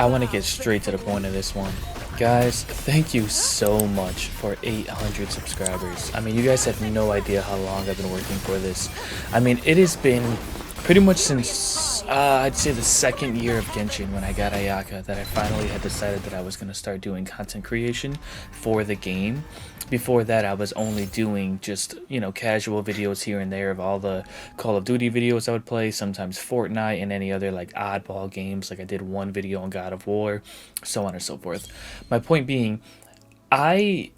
I want to get straight to the point of this one. Guys, thank you so much for 800 subscribers. I mean, you guys have no idea how long I've been working for this. I mean, it has been pretty much since, I'd say the second year of Genshin when I got Ayaka that I finally had decided that I was going to start doing content creation for the game. Before that, I was only doing just, casual videos here and there of all the Call of Duty videos I would play, sometimes Fortnite and any other like oddball games. Like I did one video on God of War, so on and so forth. My point being, I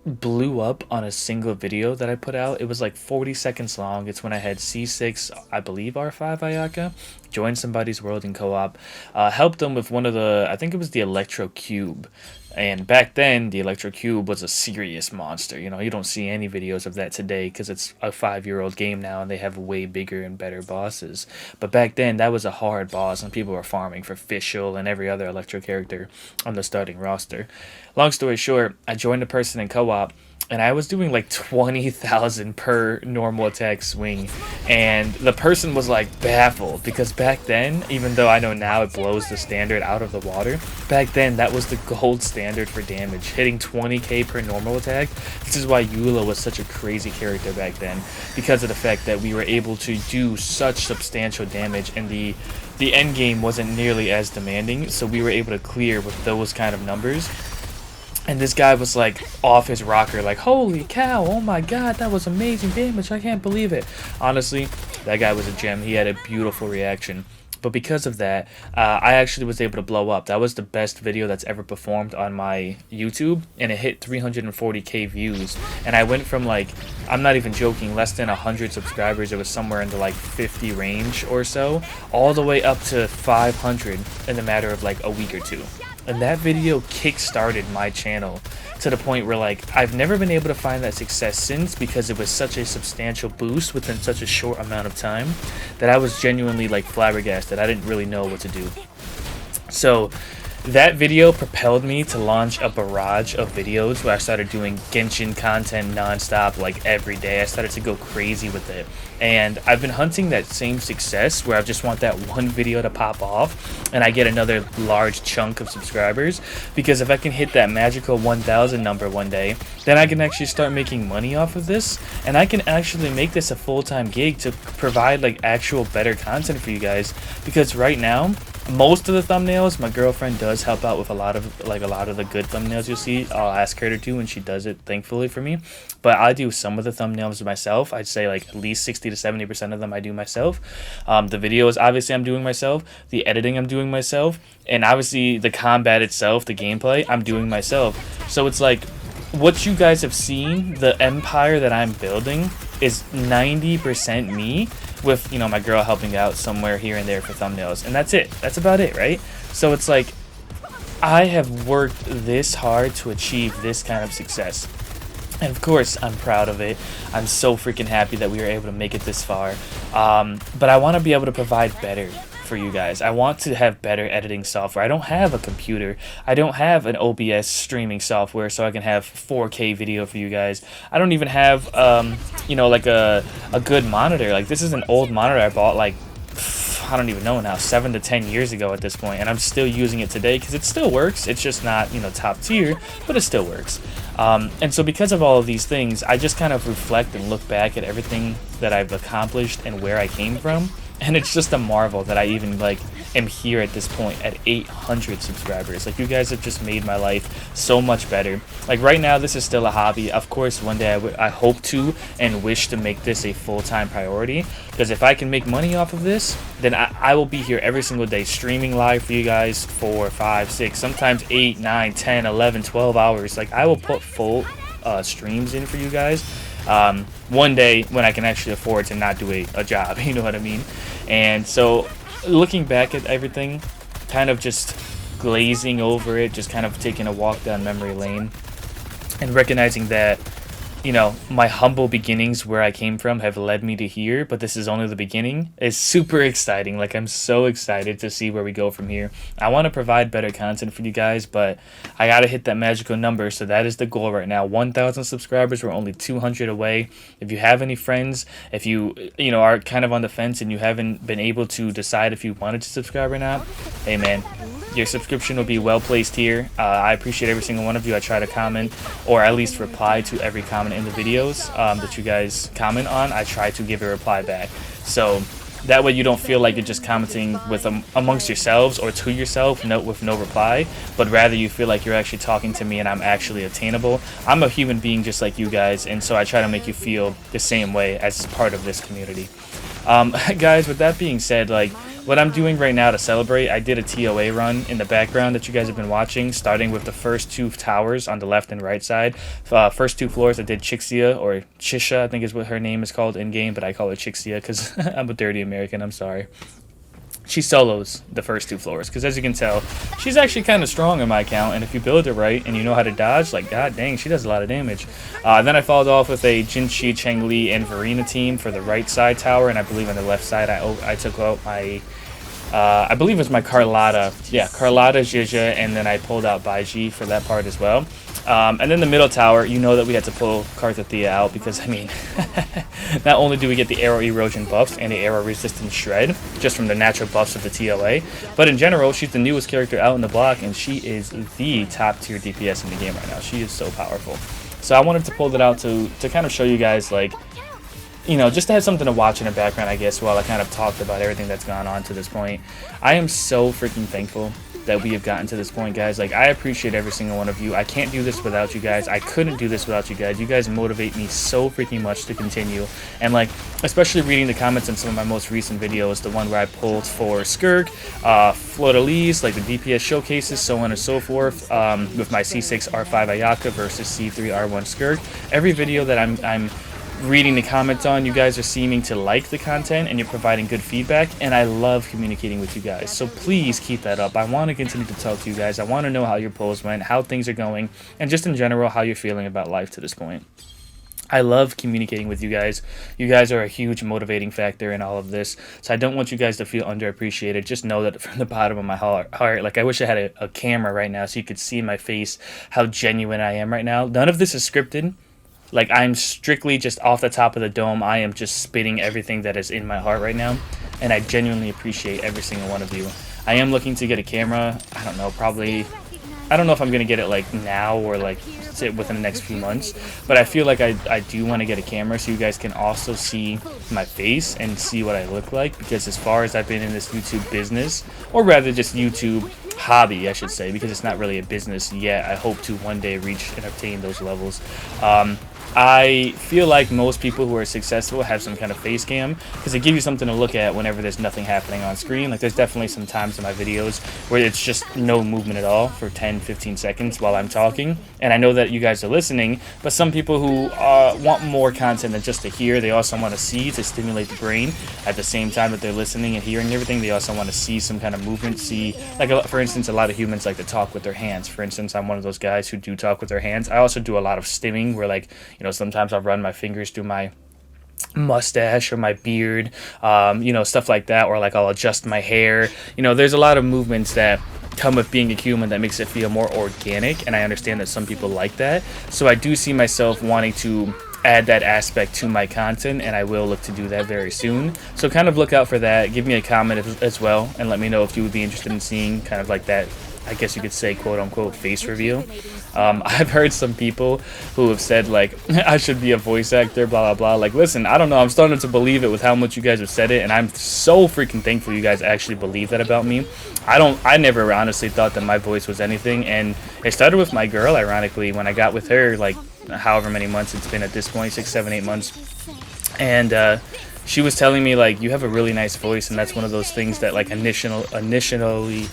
blew up on a single video that I put out. It was like 40 seconds long. It's when I had C6, I believe R5 Ayaka, joined somebody's world in co-op, helped them with one of the, I think it was the Electro Cube. And back then, the Electro Cube was a serious monster. You don't see any videos of that today because it's a 5-year-old game now and they have way bigger and better bosses. But back then, that was a hard boss and people were farming for Fischl and every other Electro character on the starting roster. Long story short, I joined a person in co-op and I was doing like 20,000 per normal attack swing, and the person was like baffled because back then, even though I know now it blows the standard out of the water, back then that was the gold standard for damage, hitting 20k per normal attack. This is why Eula was such a crazy character back then, because of the fact that we were able to do such substantial damage and the end game wasn't nearly as demanding, so we were able to clear with those kind of numbers. And this guy was like off his rocker, like, holy cow, oh my god, that was amazing damage, I can't believe it. Honestly, that guy was a gem. He had a beautiful reaction. But because of that, I actually was able to blow up. That was the best video that's ever performed on my YouTube, and it hit 340k views. And I went from, like, I'm not even joking, less than 100 subscribers. It was somewhere in the like 50 range or so, all the way up to 500 in a matter of like a week or two. And that video kick-started my channel to the point where, like, I've never been able to find that success since, because it was such a substantial boost within such a short amount of time that I was genuinely like flabbergasted. I didn't really know what to do. So that video propelled me to launch a barrage of videos where I started doing Genshin content non-stop, like every day. I started to go crazy with it. And I've been hunting that same success where I just want that one video to pop off and I get another large chunk of subscribers, because if I can hit that magical 1,000 number one day, then I can actually start making money off of this, and I can actually make this a full-time gig to provide like actual better content for you guys. Because right now, most of the thumbnails, my girlfriend does help out with a lot of the good thumbnails you'll see. I'll ask her to do, and she does it thankfully for me. But I do some of the thumbnails myself. I'd say like at least 60 to 70% of them I do myself. The videos, obviously, I'm doing myself. The editing, I'm doing myself. And obviously the combat itself, the gameplay, I'm doing myself. So it's like, what you guys have seen, the empire that I'm building, is 90% me, with my girl helping out somewhere here and there for thumbnails, and that's it. That's about it, right? So it's like, I have worked this hard to achieve this kind of success, and of course I'm proud of it. I'm so freaking happy that we were able to make it this far, but I want to be able to provide better for you guys. I want to have better editing software. I don't have a computer. I don't have an OBS streaming software so I can have 4K video for you guys. I don't even have like a good monitor. Like, this is an old monitor I bought like, I don't even know now, 7 to 10 years ago at this point, and I'm still using it today because it still works. It's just not top tier, but it still works. And so because of all of these things, I just kind of reflect and look back at everything that I've accomplished and where I came from. And it's just a marvel that I even am here at this point at 800 subscribers. Like, you guys have just made my life so much better. Like, right now this is still a hobby. Of course, one day I hope to and wish to make this a full-time priority, because if I can make money off of this, then I will be here every single day streaming live for you guys for 5, 6, sometimes 8, 9, 10, 11, 12 hours. Like, I will put full streams in for you guys. One day when I can actually afford to not do a job, you know what I mean? And so looking back at everything, kind of just glazing over it, just kind of taking a walk down memory lane and recognizing that my humble beginnings where I came from have led me to here, but this is only the beginning. It's super exciting. Like, I'm so excited to see where we go from here. I want to provide better content for you guys, but I got to hit that magical number, so that is the goal right now. 1,000 subscribers. We're only 200 away. If you have any friends, if you are kind of on the fence and you haven't been able to decide if you wanted to subscribe or not, hey man, your subscription will be well placed here. I appreciate every single one of you. I try to comment or at least reply to every comment in the videos that you guys comment on. I try to give a reply back. So that way you don't feel like you're just commenting with amongst yourselves or to yourself with no reply, but rather you feel like you're actually talking to me and I'm actually attainable. I'm a human being just like you guys, and so I try to make you feel the same way as part of this community. Guys, with that being said, like, what I'm doing right now to celebrate, I did a ToA run in the background that you guys have been watching, starting with the first 2 towers on the left and right side. First 2 floors, I did Chixia, or Chisha, I think is what her name is called in-game, but I call her Chixia because I'm a dirty American, I'm sorry. She solos the first 2 floors, because as you can tell, she's actually kind of strong in my account, and if you build it right and you know how to dodge, like, god dang, she does a lot of damage. Then I followed off with a Jinchi, Chengli, and Verena team for the right side tower, and I believe on the left side I took out my, I believe it was my Carlotta, yeah, Carlotta, Zhizha, and then I pulled out Baiji for that part as well. And then the middle tower, you know that we had to pull Karthithia out because, I mean, not only do we get the arrow erosion buff and the arrow resistance shred, just from the natural buffs of the ToA, but in general, she's the newest character out in the block, and she is the top tier DPS in the game right now. She is so powerful. So I wanted to pull that out to kind of show you guys, like, you know, just to have something to watch in the background, I guess, while I kind of talked about everything that's gone on to this point. I am so freaking thankful that we have gotten to this point, guys. Like, I appreciate every single one of you. I can't do this without you guys. I couldn't do this without you guys. You guys motivate me so freaking much to continue. And, like, especially reading the comments on some of my most recent videos, the one where I pulled for Skirk, Fleur-de-Lis, like the DPS showcases, so on and so forth, with my C6 R5 Ayaka versus C3 R1 Skirk. Every video that I'm reading the comments on, you guys are seeming to like the content and you're providing good feedback, and I love communicating with you guys, so please keep that up. I want to continue to talk to you guys. I want to know how your polls went, how things are going, and just in general how you're feeling about life to this point. I love communicating with you guys. You guys are a huge motivating factor in all of this, so I don't want you guys to feel underappreciated. Just know that from the bottom of my heart, like, I wish I had a camera right now so you could see my face, how genuine I am right now. None of this is scripted. Like, I'm strictly just off the top of the dome. I am just spitting everything that is in my heart right now, and I genuinely appreciate every single one of you. I am looking to get a camera. I don't know, probably, I don't know if I'm gonna get it like now or like within the next few months, but I feel like I do want to get a camera so you guys can also see my face and see what I look like, because as far as I've been in this YouTube business, or rather just YouTube hobby, I should say, because it's not really a business yet. I hope to one day reach and obtain those levels. I feel like most people who are successful have some kind of face cam, because it gives you something to look at whenever there's nothing happening on screen. Like, there's definitely some times in my videos where it's just no movement at all for 10-15 seconds while I'm talking, and I know that you guys are listening, but some people who want more content than just to hear, they also want to see, to stimulate the brain at the same time that they're listening and hearing everything. They also want to see some kind of movement, see, like, for instance, a lot of humans like to talk with their hands. For instance, I'm one of those guys who do talk with their hands. I also do a lot of stimming where, like, you know, sometimes I'll run my fingers through my mustache or my beard, you know, stuff like that, or like I'll adjust my hair. You know, there's a lot of movements that come with being a human that makes it feel more organic, and I understand that some people like that. So I do see myself wanting to add that aspect to my content, and I will look to do that very soon. So kind of look out for that. Give me a comment as well, and let me know if you would be interested in seeing kind of like that, I guess you could say, quote-unquote face reveal. I've heard some people who have said, like, I should be a voice actor, blah blah blah. Like, listen, I don't know, I'm starting to believe it with how much you guys have said it, and I'm so freaking thankful you guys actually believe that about me. I never honestly thought that my voice was anything, and it started with my girl, ironically, when I got with her, like, however many months it's been at this point, 6, 7, 8 months, and she was telling me, like, you have a really nice voice, and that's one of those things that, like, initially,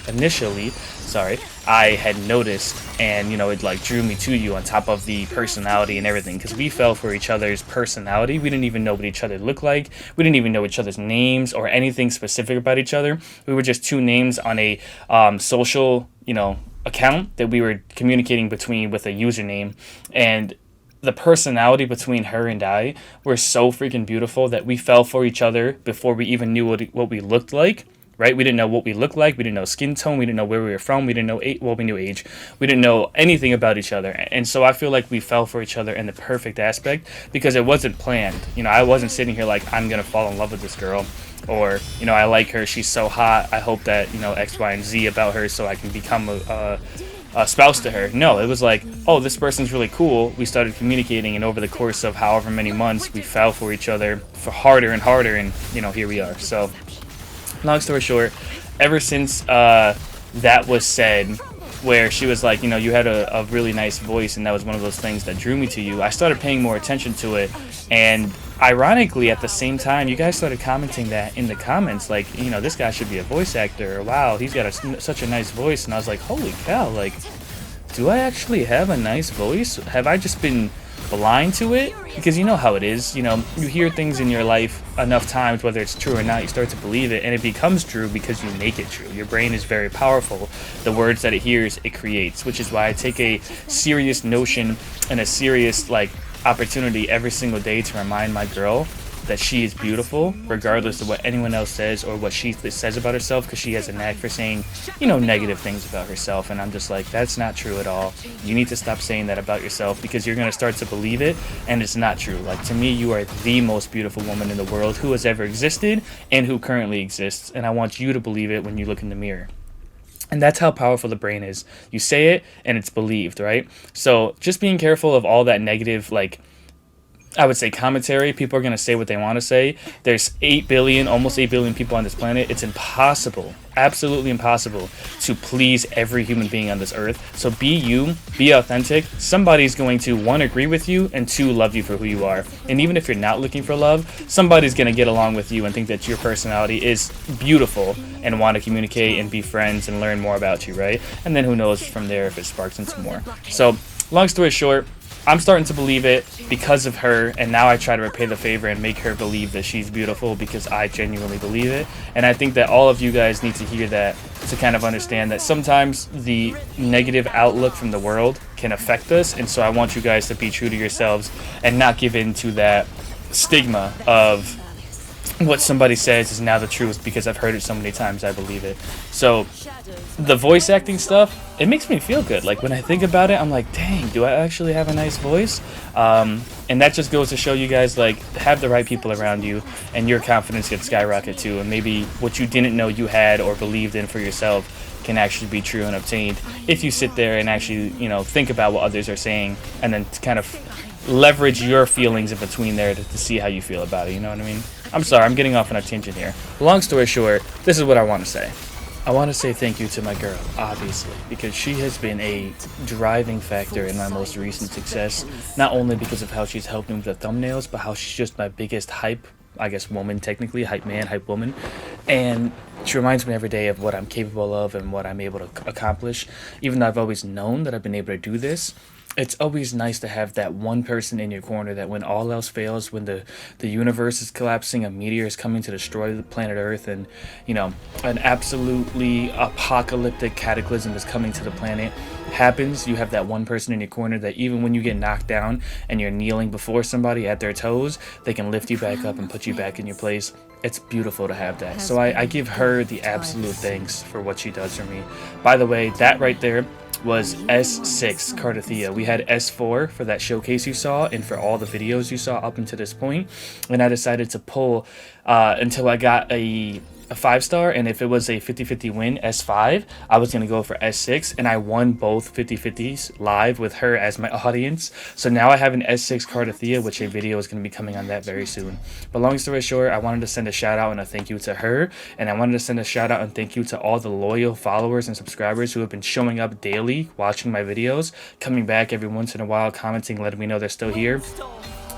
sorry, I had noticed, and, you know, it, like, drew me to you on top of the personality and everything, because we fell for each other's personality. We didn't even know what each other looked like. We didn't even know each other's names or anything specific about each other. We were just 2 names on a social, you know, account that we were communicating between with a username, and the personality between her and I were so freaking beautiful that we fell for each other before we even knew what we looked like, right? We didn't know what we looked like. We didn't know skin tone. We didn't know where we were from. We didn't know well, we knew age. We didn't know anything about each other. And so I feel like we fell for each other in the perfect aspect, because it wasn't planned. You know, I wasn't sitting here like, I'm going to fall in love with this girl or, you know, I like her, she's so hot, I hope that, you know, X, Y, and Z about her so I can become a spouse to her. No, it was like, oh, this person's really cool. We started communicating, and over the course of however many months, we fell for each other for harder and harder, and, you know, here we are. So, long story short, ever since that was said, where she was like, you know, you had a really nice voice, and that was one of those things that drew me to you, I started paying more attention to it. And ironically, at the same time, you guys started commenting that in the comments, like, you know, this guy should be a voice actor, or wow, he's got such a nice voice. And I was like, holy cow, like, do I actually have a nice voice? Have I just been blind to it? Because you know how it is, you know, you hear things in your life enough times, whether it's true or not, you start to believe it, and it becomes true because you make it true. Your brain is very powerful. The words that it hears, it creates, which is why I take a serious notion and a serious, like, opportunity every single day to remind my girl that she is beautiful, regardless of what anyone else says or what she says about herself, because she has a knack for saying, you know, negative things about herself. And I'm just like, that's not true at all. You need to stop saying that about yourself, because you're going to start to believe it, and it's not true. Like, to me, you are the most beautiful woman in the world who has ever existed and who currently exists. And I want you to believe it when you look in the mirror. And that's how powerful the brain is. You say it and it's believed, right? So just being careful of all that negative, like, I would say commentary. People are going to say what they want to say. There's 8 billion, almost 8 billion people on this planet. It's impossible, absolutely impossible, to please every human being on this earth. So be you, be authentic. Somebody's going to, 1, agree with you, and 2, love you for who you are. And even if you're not looking for love, somebody's going to get along with you and think that your personality is beautiful and want to communicate and be friends and learn more about you, right? And then who knows from there if it sparks into more. So, long story short, I'm starting to believe it because of her, and now I try to repay the favor and make her believe that she's beautiful because I genuinely believe it. And I think that all of you guys need to hear that to kind of understand that sometimes the negative outlook from the world can affect us, and so I want you guys to be true to yourselves and not give in to that stigma of what somebody says is now the truth because I've heard it so many times I believe it. So the voice acting stuff, it makes me feel good. Like, when I think about it, I'm like, dang, do I actually have a nice voice? And that just goes to show you guys, like, have the right people around you and your confidence can skyrocket too. And maybe what you didn't know you had or believed in for yourself can actually be true and obtained if you sit there and actually, you know, think about what others are saying and then kind of leverage your feelings in between there to see how you feel about it. You know what I mean? I'm sorry, I'm getting off on a tangent here. Long story short, this is what I want to say. I want to say thank you to my girl, obviously, because she has been a driving factor in my most recent success, not only because of how she's helped me with the thumbnails, but how she's just my biggest hype, I guess, woman, technically, hype man, hype woman. And she reminds me every day of what I'm capable of and what I'm able to accomplish. Even though I've always known that I've been able to do this, it's always nice to have that one person in your corner that when all else fails, when the universe is collapsing, a meteor is coming to destroy the planet Earth, and, you know, an absolutely apocalyptic cataclysm is coming to the planet happens, you have that one person in your corner that even when you get knocked down and you're kneeling before somebody at their toes, they can lift you back up and put you back in your place. It's beautiful to have that. So I give her the absolute thanks for what she does for me. By the way, that right there was S6 Cardathea. We had S4 for that showcase you saw and for all the videos you saw up until this point, and I decided to pull until I got a 5-star, and if it was a 50-50 win, S5, I was going to go for S6, and I won both 50-50s live with her as my audience. So now I have an S6 Cardathea, which a video is going to be coming on that very soon. But long story short, I wanted to send a shout out and a thank you to her, and I wanted to send a shout out and thank you to all the loyal followers and subscribers who have been showing up daily, watching my videos, coming back every once in a while, commenting, letting me know they're still here.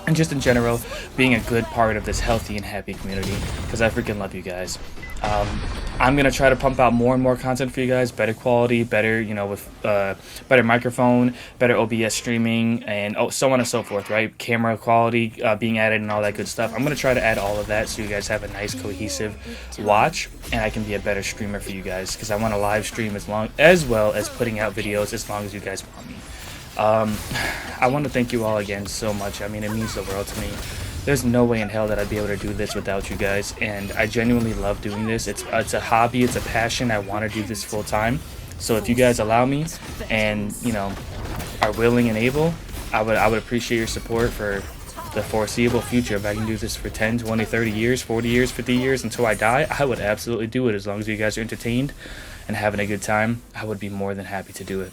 And just in general, being a good part of this healthy and happy community, because I freaking love you guys. I'm going to try to pump out more and more content for you guys, better quality, better, you know, with better microphone, better OBS streaming, and so on and so forth, right? Camera quality being added and all that good stuff. I'm going to try to add all of that so you guys have a nice, cohesive watch, and I can be a better streamer for you guys, because I want to live stream as well as putting out videos as long as you guys want me. I want to thank you all again so much. I mean, it means the world to me. There's no way in hell that I'd be able to do this without you guys, and I genuinely love doing this. It's a hobby, it's a passion. I want to do this full time. So if you guys allow me and, you know, are willing and able, I would appreciate your support for the foreseeable future, if I can do this for 10, 20, 30 years, 40 years, 50 years until I die, I would absolutely do it. As long as you guys are entertained and having a good time, I would be more than happy to do it.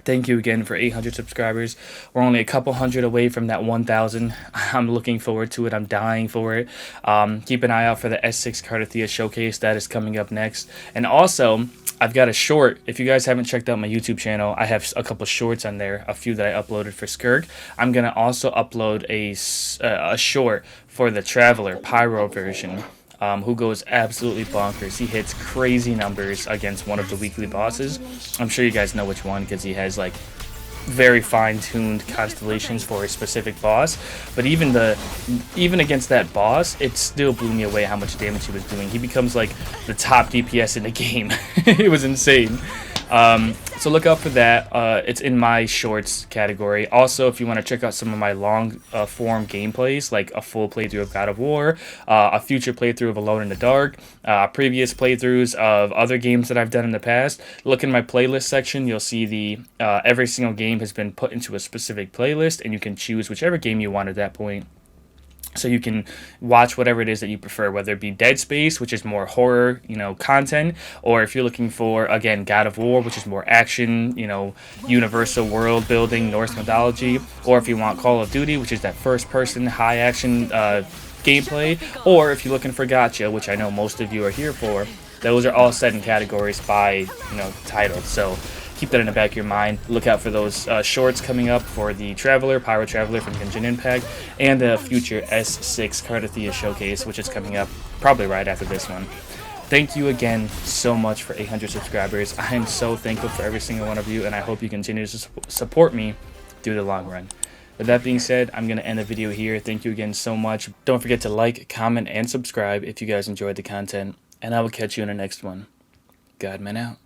Thank you again for 800 subscribers. We're only a couple hundred away from that 1,000. I'm looking forward to it. I'm dying for it. Keep an eye out for the S6 Cardathea showcase. That is coming up next. And also, I've got a short. If you guys haven't checked out my YouTube channel, I have a couple shorts on there, a few that I uploaded for Skirk. I'm going to also upload a short for the Traveler Pyro version. Who goes absolutely bonkers. He hits crazy numbers against one of the weekly bosses. I'm sure you guys know which one because he has like very fine-tuned constellations for a specific boss. But even against that boss, it still blew me away how much damage he was doing. He becomes like the top DPS in the game. It was insane. So look out for that. It's in my shorts category. Also, if you want to check out some of my long form gameplays, like a full playthrough of God of War, a future playthrough of Alone in the Dark, previous playthroughs of other games that I've done in the past, look in my playlist section. You'll see the every single game has been put into a specific playlist, and you can choose whichever game you want at that point. So you can watch whatever it is that you prefer, whether it be Dead Space, which is more horror, content, or if you're looking for, again, God of War, which is more action, universal world building, Norse mythology, or if you want Call of Duty, which is that first-person, high-action gameplay, or if you're looking for gacha, which I know most of you are here for, those are all set in categories by, title. So keep that in the back of your mind. Look out for those shorts coming up for the Pyro Traveler from Genshin Impact, and the future S6 Cardathea showcase, which is coming up probably right after this one. Thank you again so much for 800 subscribers. I am so thankful for every single one of you, and I hope you continue to support me through the long run. With that being said, I'm going to end the video here. Thank you again so much. Don't forget to like, comment, and subscribe if you guys enjoyed the content, and I will catch you in the next one. Godman out.